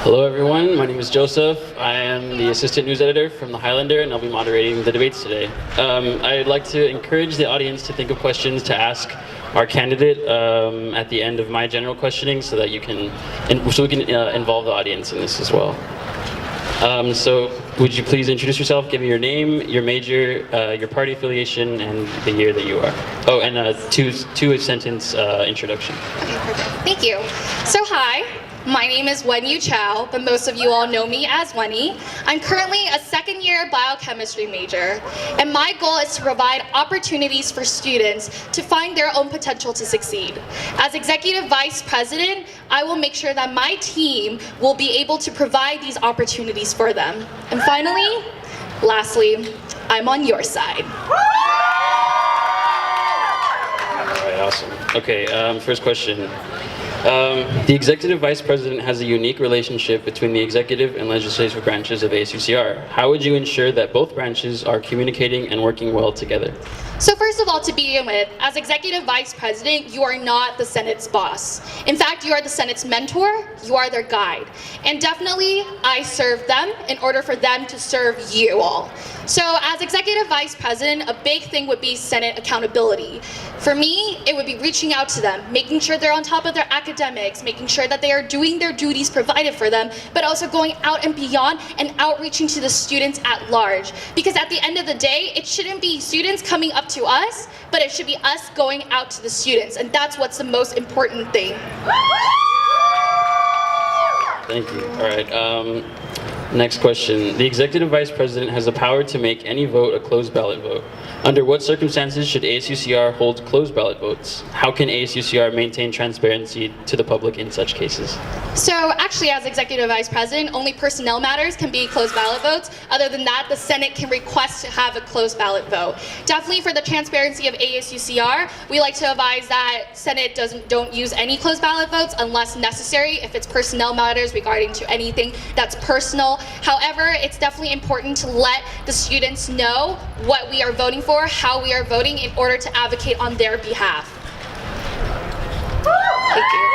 Hello everyone, my name is Joseph. I am the assistant news editor from the Highlander and I'll be moderating the debates today. I'd like to encourage the audience to think of questions to ask our candidate at the end of my general questioning so that we can involve the audience in this as well. So would you please introduce yourself, give me your name, your major, your party affiliation, and the year that you are. Oh, and two-sentence introduction. Okay, perfect. Thank you. So hi. My name is Wenyu Chow, but most of you all know me as Wenny. I'm currently a second-year biochemistry major, and my goal is to provide opportunities for students to find their own potential to succeed. As Executive Vice President, I will make sure that my team will be able to provide these opportunities for them. And finally, lastly, I'm on your side. All right, awesome. Okay, first question. The Executive Vice President has a unique relationship between the executive and legislative branches of ASUCR. How would you ensure that both branches are communicating and working well together? So first of all, to begin with, as Executive Vice President, you are not the Senate's boss. In fact, you are the Senate's mentor, you are their guide. And definitely, I serve them in order for them to serve you all. So as Executive Vice President, a big thing would be Senate accountability. For me, it would be reaching out to them, making sure they're on top of their academics, making sure that they are doing their duties provided for them, but also going out and beyond and outreaching to the students at large. Because at the end of the day, it shouldn't be students coming up to us, but it should be us going out to the students, and that's what's the most important thing. Thank you. All right. Next question. The Executive Vice President has the power to make any vote a closed ballot vote. Under what circumstances should ASUCR hold closed ballot votes? How can ASUCR maintain transparency to the public in such cases? So actually, as Executive Vice President, only personnel matters can be closed ballot votes. Other than that, the Senate can request to have a closed ballot vote. Definitely for the transparency of ASUCR, we like to advise that Senate don't use any closed ballot votes unless necessary, if it's personnel matters regarding to anything that's personal. However, it's definitely important to let the students know what we are voting for, how we are voting in order to advocate on their behalf. Thank you.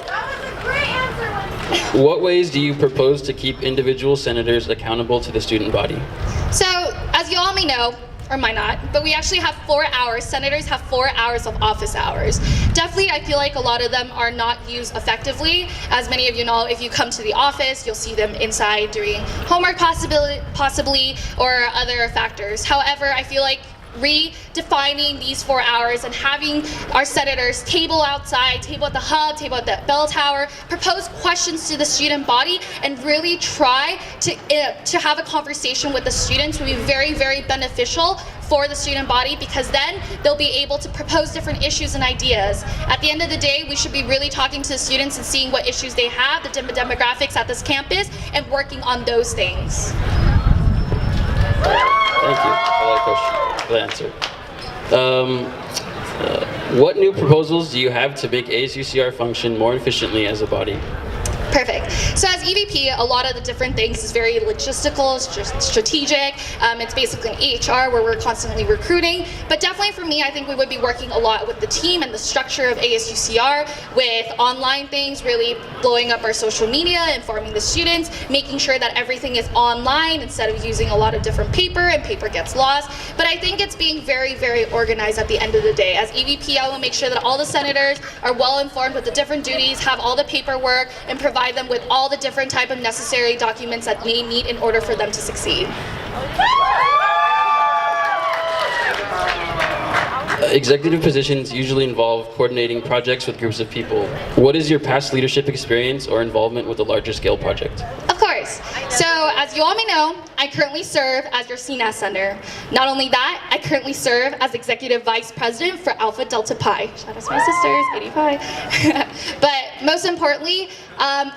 That was a great answer, Wendy. What ways do you propose to keep individual senators accountable to the student body? So, as you all may know, or might not, but we actually have 4 hours. Senators have 4 hours of office hours. Definitely, I feel like a lot of them are not used effectively. As many of you know, if you come to the office, you'll see them inside doing homework possibly, or other factors. However, I feel like redefining these 4 hours and having our senators table outside, table at the hub, table at the bell tower, propose questions to the student body, and really try to have a conversation with the students would be very, very beneficial for the student body, because then they'll be able to propose different issues and ideas. At the end of the day, we should be really talking to the students and seeing what issues they have, the demographics at this campus, and working on those things. Thank you for that question, for the answer. What new proposals do you have to make ASUCR function more efficiently as a body? Perfect. So as EVP, a lot of the different things is very logistical, strategic. It's basically an HR where we're constantly recruiting. But definitely for me, I think we would be working a lot with the team and the structure of ASUCR with online things, really blowing up our social media, informing the students, making sure that everything is online instead of using a lot of different paper and paper gets lost. But I think it's being very, very organized at the end of the day. As EVP, I will make sure that all the senators are well informed with the different duties, have all the paperwork, and provide them with all the different type of necessary documents that they need in order for them to succeed. Executive positions usually involve coordinating projects with groups of people. What is your past leadership experience or involvement with a larger scale project? Of course. So as you all may know, I currently serve as your CNAS Center. Not only that, I currently serve as Executive Vice President for Alpha Delta Pi. Shout out to my sisters, 85. But most importantly,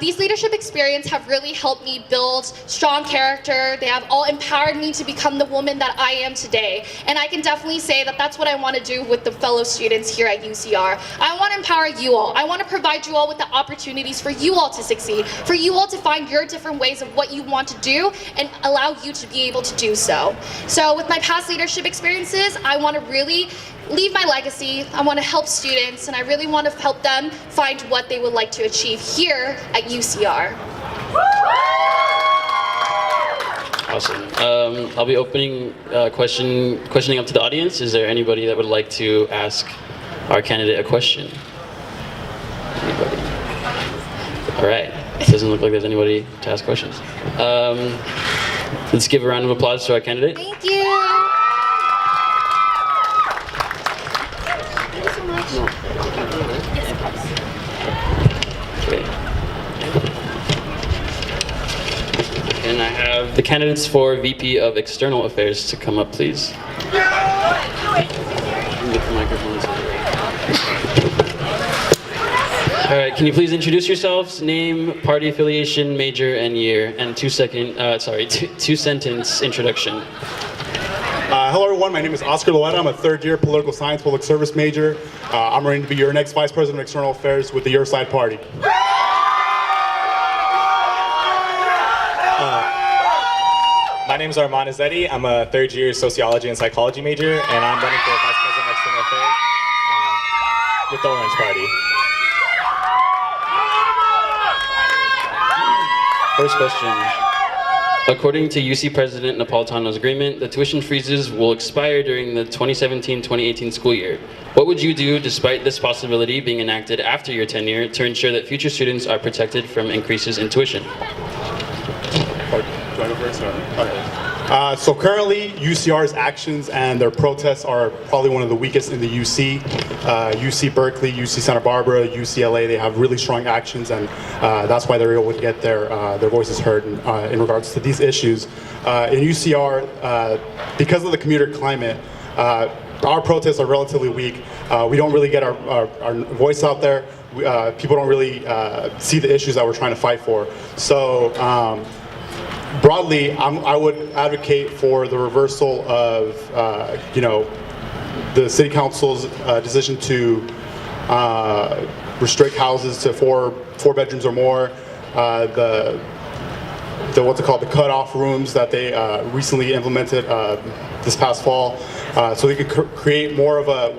these leadership experience have really helped me build strong character. They have all empowered me to become the woman that I am today. And I can definitely say that that's what I want to do with the fellow students here at UCR. I want to empower you all. I want to provide you all with the opportunities for you all to succeed, for you all to find your different ways of what you want to do and allow you to be able to do so. So with my past leadership experiences, I want to really leave my legacy. I want to help students, and I really want to help them find what they would like to achieve here here at UCR. Awesome. I'll be opening questioning up to the audience. Is there anybody that would like to ask our candidate a question? Anybody? All right. It doesn't look like there's anybody to ask questions. Let's give a round of applause to our candidate. Thank you. Thank you so much. Okay. And I have the candidates for VP of External Affairs to come up, please. Get the microphones. All right, can you please introduce yourselves? Name, party affiliation, major, and year, and two-sentence introduction. Hello everyone, my name is Oscar Loetta. I'm a third-year political science, public service major. I'm ready to be your next Vice President of External Affairs with the Your Side Party. My name is Armand Izzetti. I'm a third-year sociology and psychology major, and I'm running for Vice President of External Affairs with the Orange Party. First question. According to UC President Napolitano's agreement, the tuition freezes will expire during the 2017-2018 school year. What would you do, despite this possibility being enacted after your tenure, to ensure that future students are protected from increases in tuition? So currently, UCR's actions and their protests are probably one of the weakest in the UC. UC Berkeley, UC Santa Barbara, UCLA, they have really strong actions, and that's why they're able to get their voices heard in regards to these issues. In UCR, because of the commuter climate, our protests are relatively weak. We don't really get our voice out there. People don't really see the issues that we're trying to fight for. So broadly, I would advocate for the reversal of, the City Council's decision to restrict houses to four bedrooms or more. The cutoff rooms that they recently implemented this past fall, so they could create more of a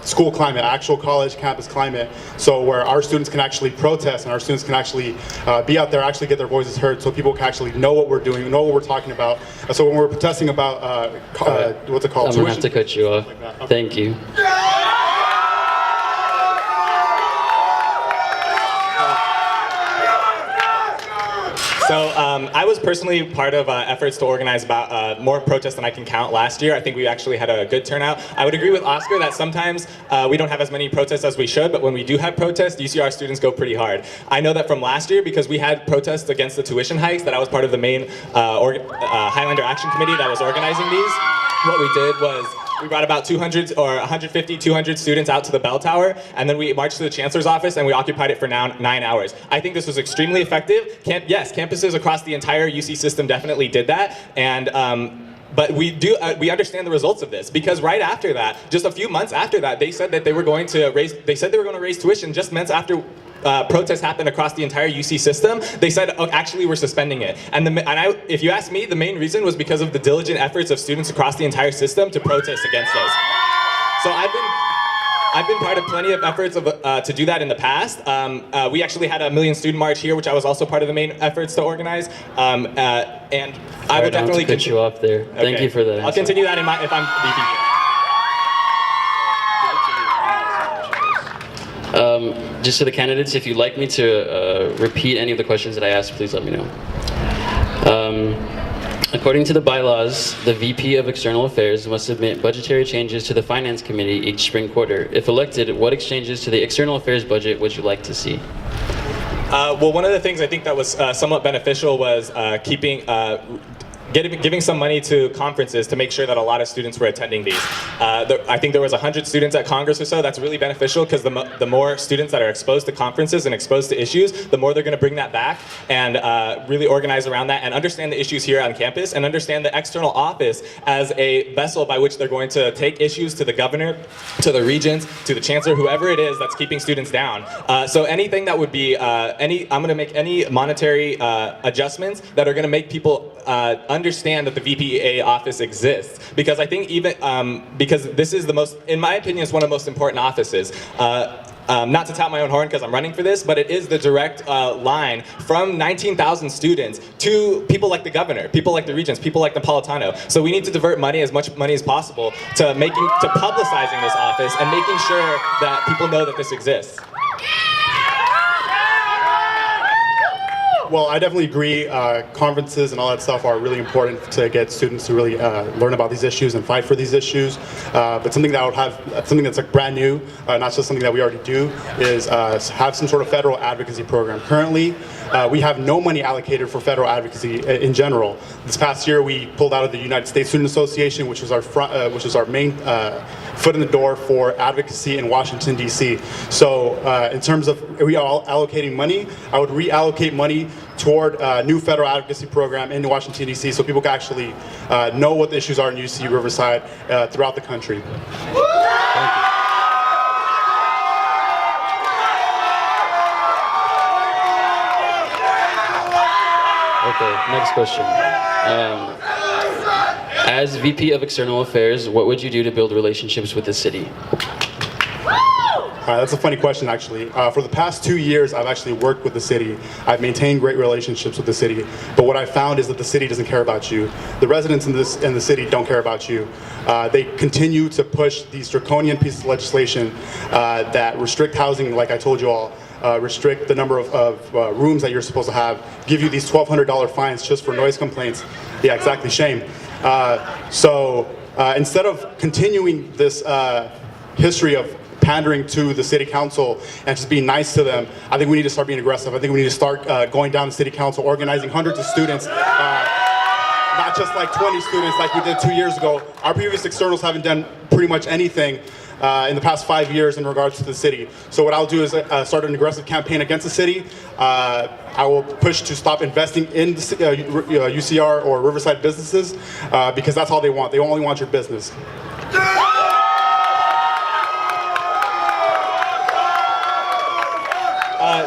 school climate, actual college campus climate, so where our students can actually protest and our students can actually be out there, actually get their voices heard, so people can actually know what we're doing, know what we're talking about. So when we're protesting about I'm gonna have to cut you off. Like that. Okay. Thank you. So I was personally part of efforts to organize about more protests than I can count last year. I think we actually had a good turnout. I would agree with Oscar that sometimes we don't have as many protests as we should, but when we do have protests, UCR students go pretty hard. I know that from last year, because we had protests against the tuition hikes, that I was part of the main Highlander Action Committee that was organizing these. What we did was we brought about 200 or 150, 200 students out to the bell tower, and then we marched to the chancellor's office and we occupied it for 9 hours. I think this was extremely effective. Yes, campuses across the entire UC system definitely did that, and but we understand the results of this, because right after that, just a few months after that, they said that they were going to raise tuition just months after protests happened across the entire UC system. They said, oh, actually, we're suspending it. If you ask me, the main reason was because of the diligent efforts of students across the entire system to protest against us. So I've been part of plenty of efforts to do that in the past. We actually had a Million Student March here, which I was also part of the main efforts to organize. And I would definitely cut you off there. Okay. Thank you for that. I'll continue that if I'm VP. Just to the candidates, if you'd like me to repeat any of the questions that I asked, please let me know. According to the bylaws, the VP of External Affairs must submit budgetary changes to the Finance Committee each spring quarter. If elected, what exchanges to the External Affairs budget would you like to see? Well, one of the things I think that was somewhat beneficial was giving some money to conferences to make sure that a lot of students were attending these. I think there was 100 students at Congress or so. That's really beneficial, because the more students that are exposed to conferences and exposed to issues, the more they're going to bring that back and really organize around that and understand the issues here on campus and understand the external office as a vessel by which they're going to take issues to the governor, to the regents, to the chancellor, whoever it is that's keeping students down. So anything that would be, I'm going to make any monetary adjustments that are going to make people understand that the VPA office exists, because I think even because this is the most, in my opinion, it's one of the most important offices. not to tout my own horn because I'm running for this, but it is the direct line from 19,000 students to people like the governor, people like the regents, people like Napolitano. So we need to divert money, as much money as possible, to publicizing this office and making sure that people know that this exists. Well, I definitely agree. Conferences and all that stuff are really important to get students to really learn about these issues and fight for these issues. But something that I would have, something that's like brand new, not just something that we already do, is have some sort of federal advocacy program. Currently, we have no money allocated for federal advocacy in general. This past year, we pulled out of the United States Student Association, which was our main foot in the door for advocacy in Washington, D.C. So in terms of allocating money, I would reallocate money toward a new federal advocacy program in Washington, D.C. so people can actually know what the issues are in UC Riverside throughout the country. Thank you. Okay, next question. As VP of External Affairs, what would you do to build relationships with the city? That's a funny question, actually. For the past 2 years, I've actually worked with the city. I've maintained great relationships with the city. But what I found is that the city doesn't care about you. The residents in the city don't care about you. They continue to push these draconian pieces of legislation that restrict housing, like I told you all, restrict the number of rooms that you're supposed to have, give you these $1,200 fines just for noise complaints. Yeah, exactly, shame. So instead of continuing this history of pandering to the city council and just being nice to them, I think we need to start being aggressive. I think we need to start going down to city council, organizing hundreds of students, not just like 20 students like we did 2 years ago. Our previous externals haven't done pretty much anything in the past 5 years in regards to the city. So what I'll do is start an aggressive campaign against the city. I will push to stop investing in the UCR or Riverside businesses because that's all they want. They only want your business.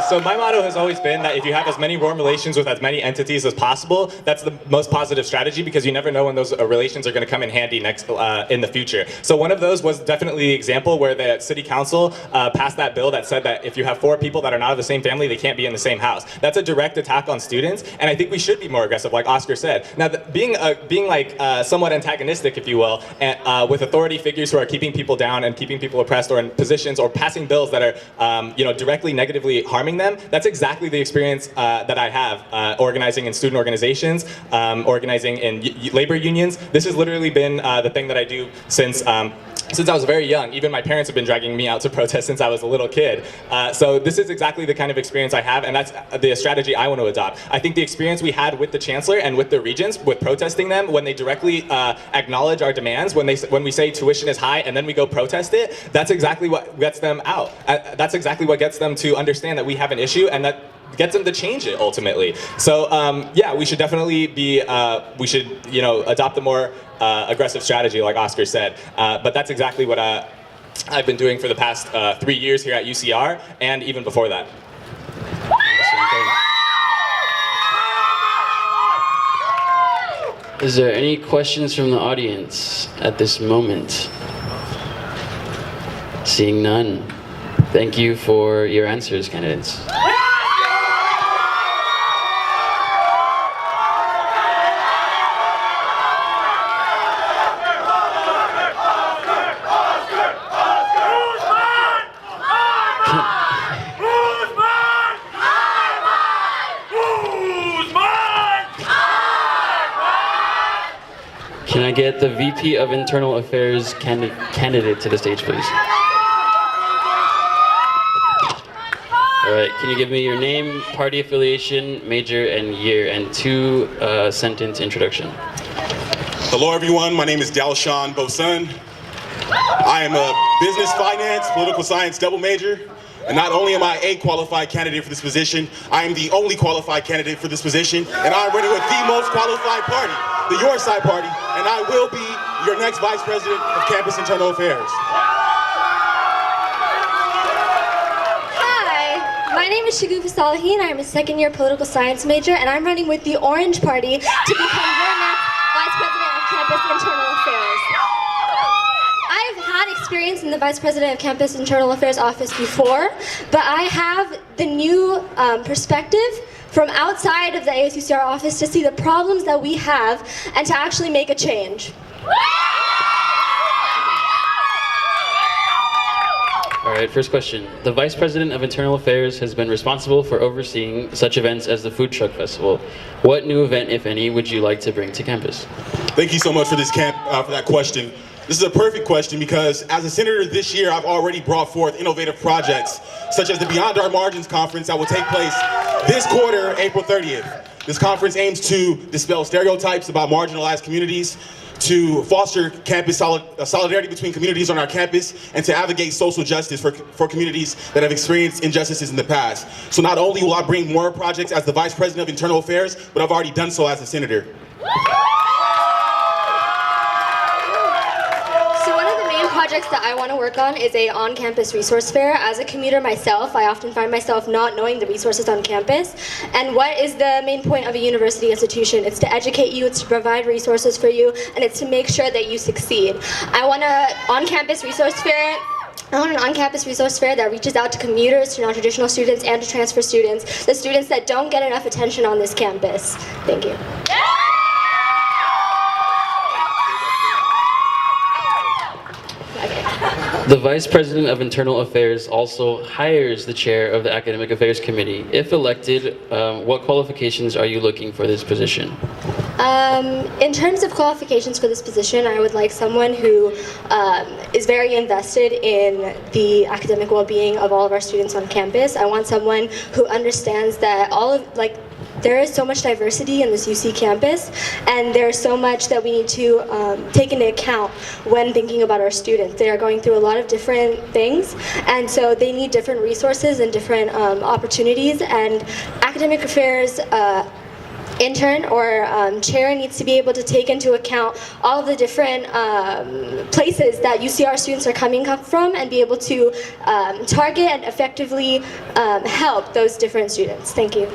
So my motto has always been that if you have as many warm relations with as many entities as possible, that's the most positive strategy because you never know when those relations are going to come in handy next in the future. So one of those was definitely the example where the city council passed that bill that said that if you have 4 people that are not of the same family, they can't be in the same house. That's a direct attack on students, and I think we should be more aggressive, like Oscar said. Now, being somewhat antagonistic, if you will, with authority figures who are keeping people down and keeping people oppressed or in positions or passing bills that are directly negatively harming them, that's exactly the experience that I have organizing in student organizations, organizing in labor unions. This has literally been the thing that I do since I was very young. Even my parents have been dragging me out to protest since I was a little kid. So this is exactly the kind of experience I have, and that's the strategy I want to adopt. I think the experience we had with the chancellor and with the regents, with protesting them, when they directly acknowledge our demands, when we say tuition is high and then we go protest it, that's exactly what gets them out. That's exactly what gets them to understand that we have an issue and that gets them to change it ultimately. So yeah, we should definitely be, adopt a more aggressive strategy like Oscar said. But that's exactly what I've been doing for the past 3 years here at UCR and even before that. Is there any questions from the audience at this moment? Seeing none. Thank you for your answers, candidates. Can I get the VP of Internal Affairs candidate to the stage, please? All right, can you give me your name, party affiliation, major, and year, and 2-sentence introduction? Hello, everyone. My name is Dalshawn Bosun. I am a business finance, political science double major. And not only am I a qualified candidate for this position, I am the only qualified candidate for this position, and I'm running with the most qualified party, the Your Side Party, and I will be your next Vice President of Campus Internal Affairs. Hi, my name is Shagufa Salahi, and I'm a second-year political science major, and I'm running with the Orange Party to become your next Vice President of Campus Internal Affairs. I've had experience in the Vice President of Campus Internal Affairs office before, but I have the new perspective from outside of the ASUCR office to see the problems that we have and to actually make a change. All right, first question. The Vice President of Internal Affairs has been responsible for overseeing such events as the Food Truck Festival. What new event, if any, would you like to bring to campus? Thank you so much for this for that question. This is a perfect question because as a senator this year, I've already brought forth innovative projects such as the Beyond Our Margins conference that will take place this quarter, April 30th. This conference aims to dispel stereotypes about marginalized communities, to foster campus solidarity between communities on our campus, and to advocate social justice for communities that have experienced injustices in the past. So not only will I bring more projects as the Vice President of Internal Affairs, but I've already done so as a senator. Projects that I want to work on is a on-campus resource fair. As a commuter myself, I often find myself not knowing the resources on campus. And what is the main point of a university institution? It's to educate you, it's to provide resources for you, and it's to make sure that you succeed. I want an on-campus resource fair that reaches out to commuters, to non-traditional students, and to transfer students, the students that don't get enough attention on this campus. Thank you. The Vice President of Internal Affairs also hires the chair of the Academic Affairs Committee. If elected, what qualifications are you looking for this position? In terms of qualifications for this position, I would like someone who is very invested in the academic well-being of all of our students on campus. I want someone who understands that there is so much diversity in this UC campus, and there's so much that we need to take into account when thinking about our students. They are going through a lot of different things, and so they need different resources and different opportunities, and academic affairs intern or chair needs to be able to take into account all of the different places that UCR students are coming from and be able to target and effectively help those different students. Thank you.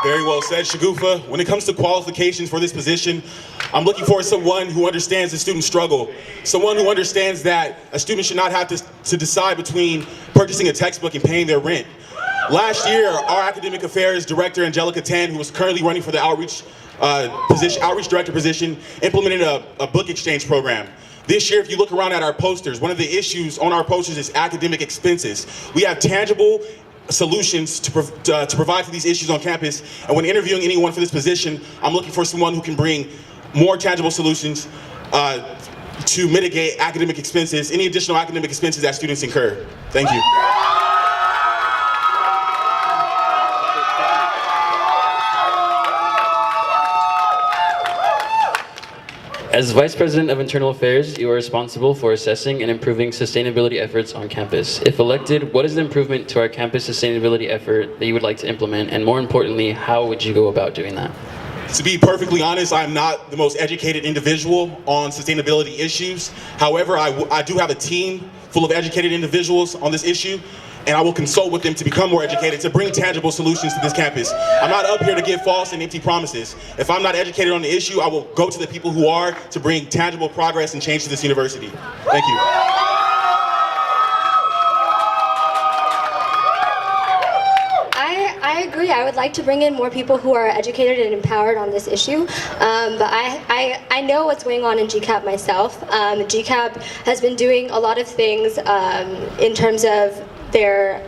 Very well said, Shagufa. When it comes to qualifications for this position, I'm looking for someone who understands the student struggle, someone who understands that a student should not have to decide between purchasing a textbook and paying their rent. Last year, our academic affairs director, Angelica Tan, who was currently running for the outreach director position, implemented a book exchange program. This year, if you look around at our posters, one of the issues on our posters is academic expenses. We have tangible solutions to provide for these issues on campus, and when interviewing anyone for this position, I'm looking for someone who can bring more tangible solutions to mitigate academic expenses, any additional academic expenses that students incur. Thank you. As Vice President of Internal Affairs, you are responsible for assessing and improving sustainability efforts on campus. If elected, what is the improvement to our campus sustainability effort that you would like to implement, and more importantly, how would you go about doing that? To be perfectly honest, I'm not the most educated individual on sustainability issues. However, I do have a team full of educated individuals on this issue, and I will consult with them to become more educated, to bring tangible solutions to this campus. I'm not up here to give false and empty promises. If I'm not educated on the issue, I will go to the people who are to bring tangible progress and change to this university. Thank you. I agree. I would like to bring in more people who are educated and empowered on this issue. But I know what's going on in GCAP myself. GCAP has been doing a lot of things in terms of their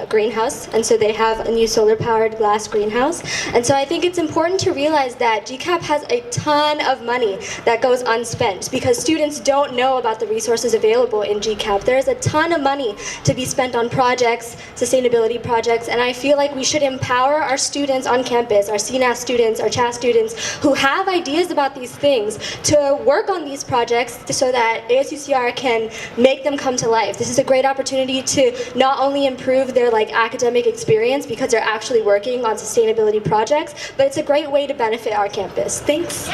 greenhouse, and so they have a new solar-powered glass greenhouse. And so I think it's important to realize that GCAP has a ton of money that goes unspent because students don't know about the resources available in GCAP. There's a ton of money to be spent on projects, sustainability projects, and I feel like we should empower our students on campus, our CNAS students, our CHAS students, who have ideas about these things to work on these projects so that ASUCR can make them come to life. This is a great opportunity to not only improve their academic experience because they're actually working on sustainability projects, but it's a great way to benefit our campus. Thanks.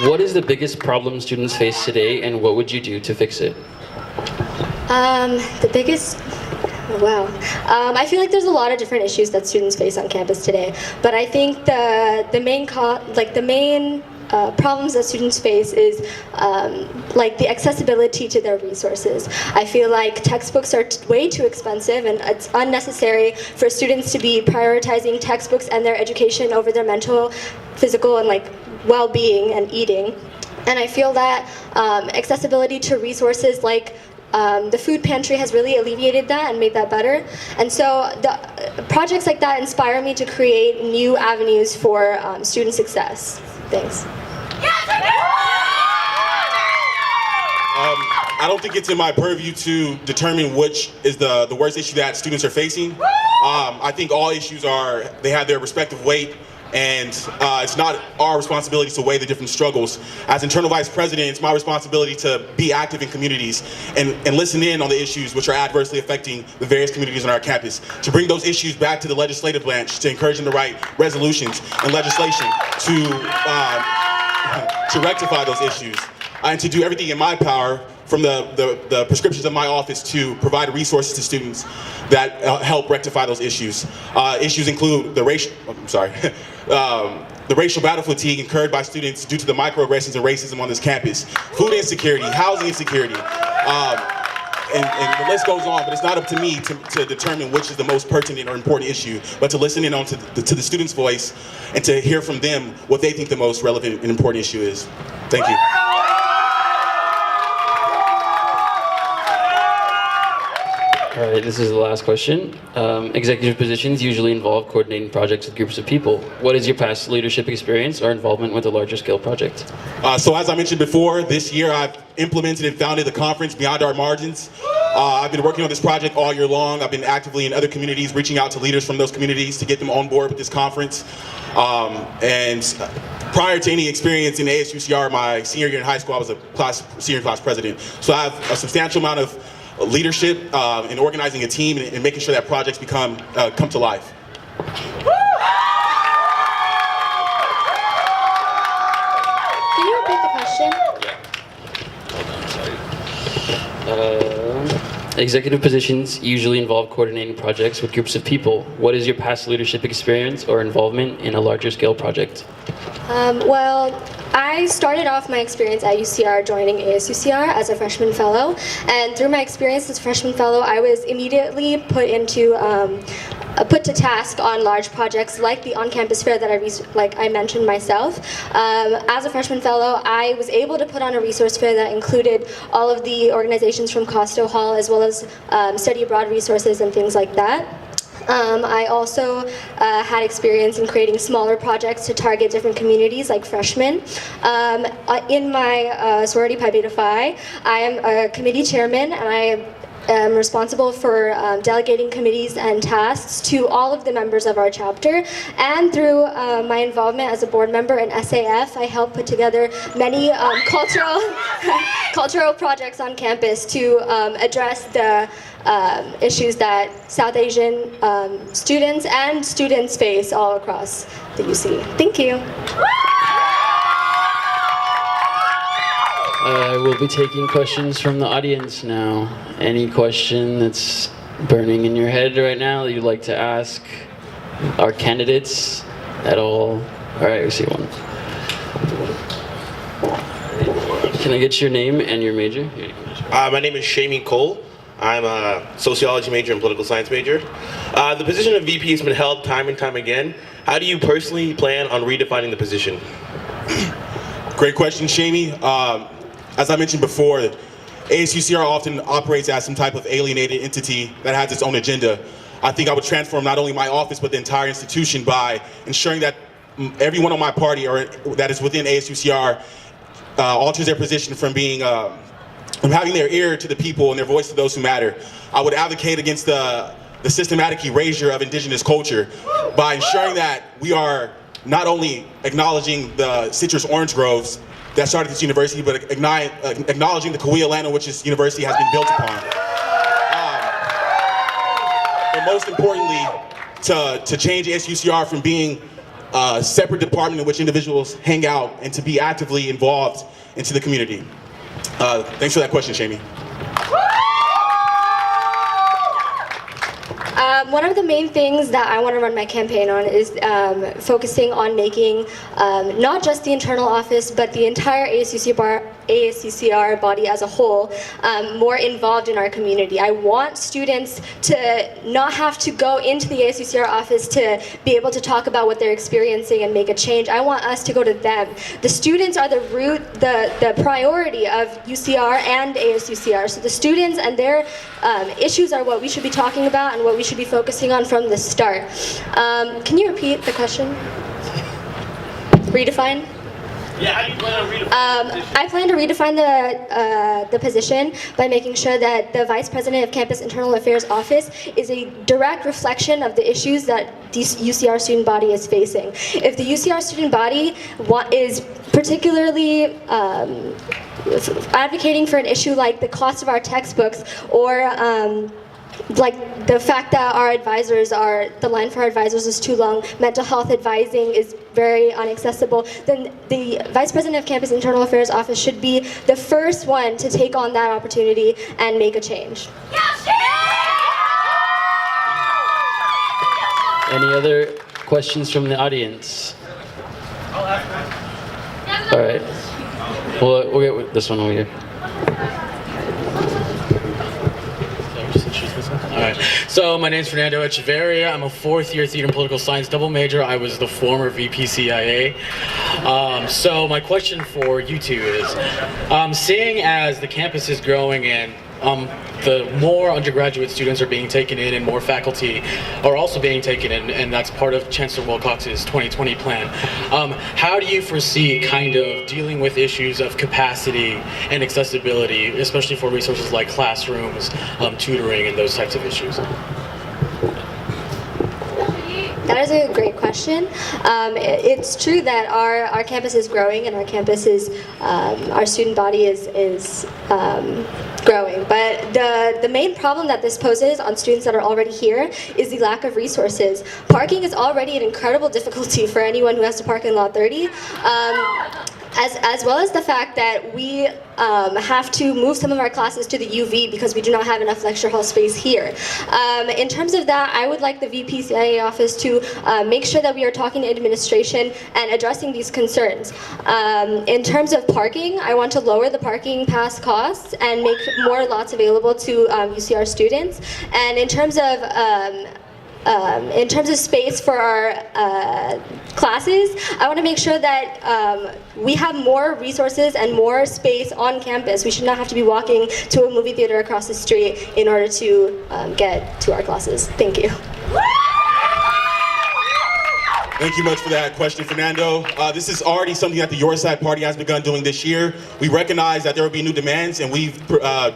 What is the biggest problem students face today, and what would you do to fix it? The biggest Wow. I feel like there's a lot of different issues that students face on campus today, but I think the main problems that students face is like the accessibility to their resources. I feel like textbooks are way too expensive, and it's unnecessary for students to be prioritizing textbooks and their education over their mental, physical, and like well-being and eating. And I feel that accessibility to resources like the food pantry has really alleviated that and made that better. And so the projects like that inspire me to create new avenues for student success. Thanks. I don't think it's in my purview to determine which is the worst issue that students are facing. I think all issues they have their respective weight, and it's not our responsibility to weigh the different struggles. As internal vice president, it's my responsibility to be active in communities and listen in on the issues which are adversely affecting the various communities on our campus, to bring those issues back to the legislative branch, to encourage them to write resolutions and legislation to rectify those issues, and to do everything in my power from the prescriptions of my office to provide resources to students that help rectify those issues. Issues include the racial battle fatigue incurred by students due to the microaggressions and racism on this campus, food insecurity, housing insecurity, and the list goes on, but it's not up to me to determine which is the most pertinent or important issue, but to listen in on to the student's voice and to hear from them what they think the most relevant and important issue is. Thank you. All right, this is the last question. Executive positions usually involve coordinating projects with groups of people. What is your past leadership experience or involvement with a larger scale project? So as I mentioned before, this year I've implemented and founded the conference Beyond Our Margins. I've been working on this project all year long. I've been actively in other communities, reaching out to leaders from those communities to get them on board with this conference. And prior to any experience in ASUCR, my senior year in high school, I was a senior class president. So I have a substantial amount of leadership in organizing a team and making sure that projects come to life. Can you repeat the question? Executive positions usually involve coordinating projects with groups of people. What is your past leadership experience or involvement in a larger scale project? Well, I started off my experience at UCR joining ASUCR as a freshman fellow, and through my experience as a freshman fellow, I was immediately put to task on large projects like the on-campus fair that I mentioned myself. As a freshman fellow, I was able to put on a resource fair that included all of the organizations from Costo Hall, as well as study abroad resources and things like that. I also had experience in creating smaller projects to target different communities like freshmen. In my sorority Pi Beta Phi, I am a committee chairman, and I am responsible for delegating committees and tasks to all of the members of our chapter. And through my involvement as a board member in SAF, I helped put together many cultural projects on campus to address the issues that South Asian students face all across the UC. Thank you. I will be taking questions from the audience now. Any question that's burning in your head right now that you'd like to ask our candidates at all? All right, we see one. Can I get your name and your major? Here you go. My name is Shamie Cole. I'm a sociology major and political science major. The position of VP has been held time and time again. How do you personally plan on redefining the position? Great question, Shamie. As I mentioned before, ASUCR often operates as some type of alienated entity that has its own agenda. I think I would transform not only my office, but the entire institution by ensuring that everyone on my party or that is within ASUCR alters their position from being from having their ear to the people and their voice to those who matter. I would advocate against the systematic erasure of indigenous culture by ensuring that we are not only acknowledging the citrus orange groves that started this university, but acknowledging the Kauai land on which this university has been built upon. And most importantly, to change ASUCR from being a separate department in which individuals hang out and to be actively involved into the community. Thanks for that question, Shamie. One of the main things that I want to run my campaign on is focusing on making not just the internal office, but the entire ASUCR body as a whole more involved in our community. I want students to not have to go into the ASUCR office to be able to talk about what they're experiencing and make a change. I want us to go to them. The students are the root, the priority of UCR and ASUCR. So the students and their issues are what we should be talking about and what we should be focusing on from the start. Can you repeat the question? Redefine? Yeah, how do you plan on redefining I plan to redefine the position by making sure that the Vice President of Campus Internal Affairs Office is a direct reflection of the issues that the UCR student body is facing. If the UCR student body is particularly advocating for an issue like the cost of our textbooks or like the fact that the line for our advisors is too long, mental health advising is very inaccessible, then the Vice President of Campus Internal Affairs Office should be the first one to take on that opportunity and make a change. Any other questions from the audience? All right. We'll get this one over here. Alright, so my name's Fernando Echeverria. I'm a fourth-year theater and political science double major. I was the former VP CIA. So my question for you two is, seeing as the campus is growing and the more undergraduate students are being taken in and more faculty are also being taken in, and that's part of Chancellor Wilcox's 2020 plan. How do you foresee kind of dealing with issues of capacity and accessibility, especially for resources like classrooms, tutoring, and those types of issues? That is a great question. It's true that our campus is growing and our student body is growing. But the main problem that this poses on students that are already here is the lack of resources. Parking is already an incredible difficulty for anyone who has to park in Lot 30. As well as the fact that we have to move some of our classes to the UV because we do not have enough lecture hall space here. In terms of that, I would like the VP CIA office to make sure that we are talking to administration and addressing these concerns. In terms of parking, I want to lower the parking pass costs and make more lots available to UCR students. And in terms of space for our classes, I want to make sure that we have more resources and more space on campus. We should not have to be walking to a movie theater across the street in order to get to our classes. Thank you. Thank you much for that question, Fernando. This is already something that the Your Side Party has begun doing this year. We recognize that there will be new demands, and we've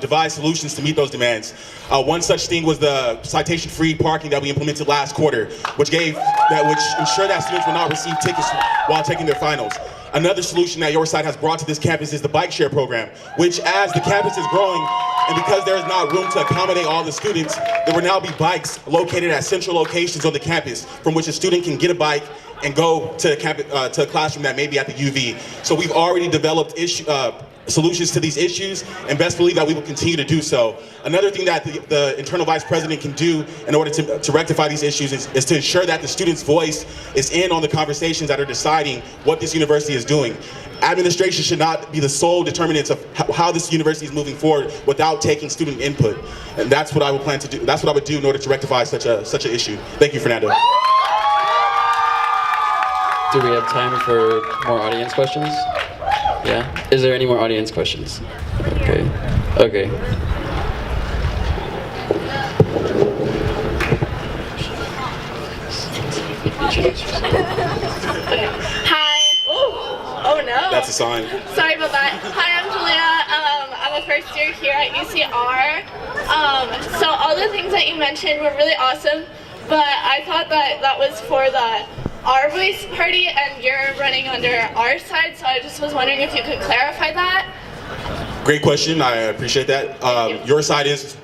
devised solutions to meet those demands. One such thing was the citation-free parking that we implemented last quarter, which ensured that students will not receive tickets while taking their finals. Another solution that Your Side has brought to this campus is the bike share program, which as the campus is growing, and because there is not room to accommodate all the students, there will now be bikes located at central locations on the campus from which a student can get a bike and go to a classroom that may be at the UV. So we've already developed solutions to these issues, and best believe that we will continue to do so. Another thing that the internal vice president can do in order to rectify these issues is to ensure that the student's voice is in on the conversations that are deciding what this university is doing. Administration should not be the sole determinants of how this university is moving forward without taking student input. And that's what I would plan to do. That's what I would do in order to rectify such an issue. Thank you, Fernando. Do we have time for more audience questions? Yeah? Is there any more audience questions? Okay. Okay. Hi. Oh no. That's a sign. Sorry about that. Hi, I'm Julia. I'm a first year here at UCR. So all the things that you mentioned were really awesome, but I thought that was for the Our Voice party, and you're running under our side, so I just was wondering if you could clarify that. Great question. I appreciate that. Your side is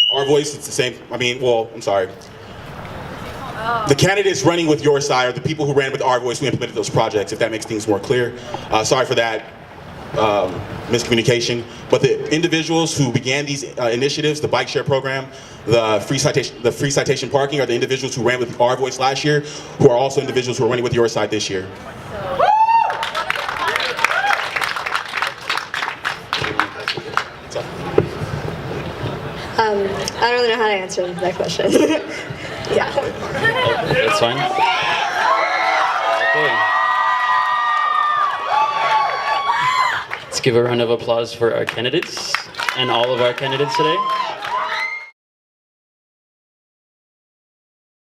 Our Voice. It's the same. I'm sorry. The candidates running with Your Side are the people who ran with Our Voice. We implemented those projects, if that makes things more clear. Sorry for that miscommunication, but the individuals who began these initiatives, the bike share program, the free citation parking, are the individuals who ran with our voice last year, who are also individuals who are running with your side this year. I don't really know how to answer that question. Yeah. That's fine. Okay. Let's give a round of applause for our candidates and all of our candidates today.